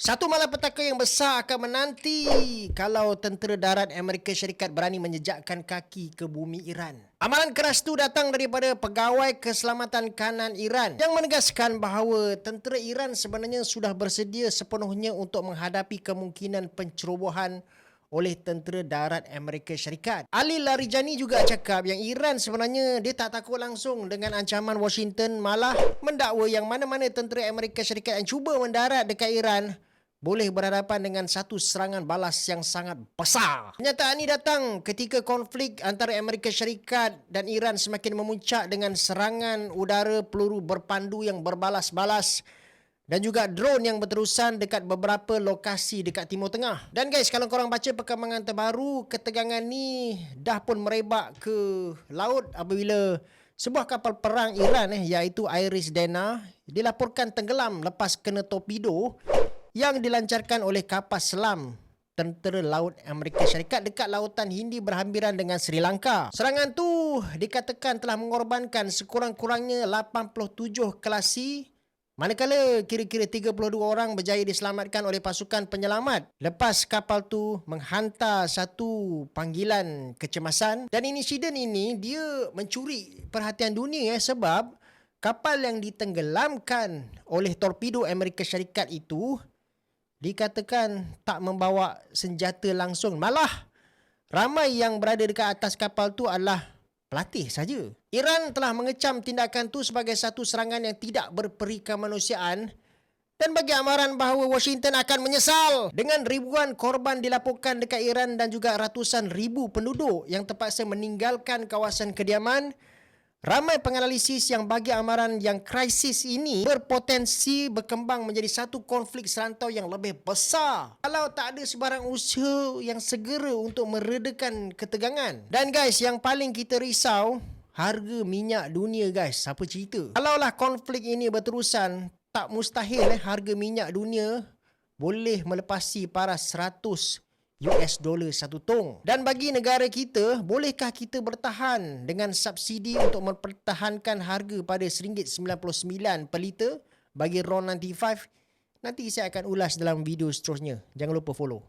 Satu malapetaka yang besar akan menanti kalau tentera darat Amerika Syarikat berani menjejakkan kaki ke bumi Iran. Amalan keras itu datang daripada Pegawai Keselamatan Kanan Iran yang menegaskan bahawa tentera Iran sebenarnya sudah bersedia sepenuhnya untuk menghadapi kemungkinan pencerobohan oleh tentera darat Amerika Syarikat. Ali Larijani juga cakap yang Iran sebenarnya dia tak takut langsung dengan ancaman Washington, malah mendakwa yang mana-mana tentera Amerika Syarikat yang cuba mendarat dekat Iran boleh berhadapan dengan satu serangan balas yang sangat besar. Kenyataan ini datang ketika konflik antara Amerika Syarikat dan Iran semakin memuncak dengan serangan udara peluru berpandu yang berbalas-balas dan juga drone yang berterusan dekat beberapa lokasi dekat Timur Tengah. Dan guys, kalau korang baca perkembangan terbaru, ketegangan ni dah pun merebak ke laut apabila sebuah kapal perang Iran iaitu Iris Dana dilaporkan tenggelam lepas kena torpedo yang dilancarkan oleh kapal selam tentera laut Amerika Syarikat dekat lautan Hindi berhampiran dengan Sri Lanka. Serangan tu dikatakan telah mengorbankan sekurang-kurangnya 87 kelasi, manakala kira-kira 32 orang berjaya diselamatkan oleh pasukan penyelamat lepas kapal tu menghantar satu panggilan kecemasan. Dan insiden ini dia mencuri perhatian dunia sebab kapal yang ditenggelamkan oleh torpedo Amerika Syarikat itu dikatakan tak membawa senjata langsung. Malah ramai yang berada dekat atas kapal tu adalah pelatih saja. Iran telah mengecam tindakan tu sebagai satu serangan yang tidak berperi kemanusiaan dan bagi amaran bahawa Washington akan menyesal. Dengan ribuan korban dilaporkan dekat Iran dan juga ratusan ribu penduduk yang terpaksa meninggalkan kawasan kediaman, ramai penganalisis yang bagi amaran yang krisis ini berpotensi berkembang menjadi satu konflik serantau yang lebih besar kalau tak ada sebarang usaha yang segera untuk meredakan ketegangan. Dan guys, yang paling kita risau, harga minyak dunia guys. Apa cerita? Kalaulah konflik ini berterusan, tak mustahil harga minyak dunia boleh melepasi paras 100 US dollar satu tong. Dan bagi negara kita, bolehkah kita bertahan dengan subsidi untuk mempertahankan harga pada RM1.99 per liter bagi RON 95? Nanti saya akan ulas dalam video seterusnya. Jangan lupa follow.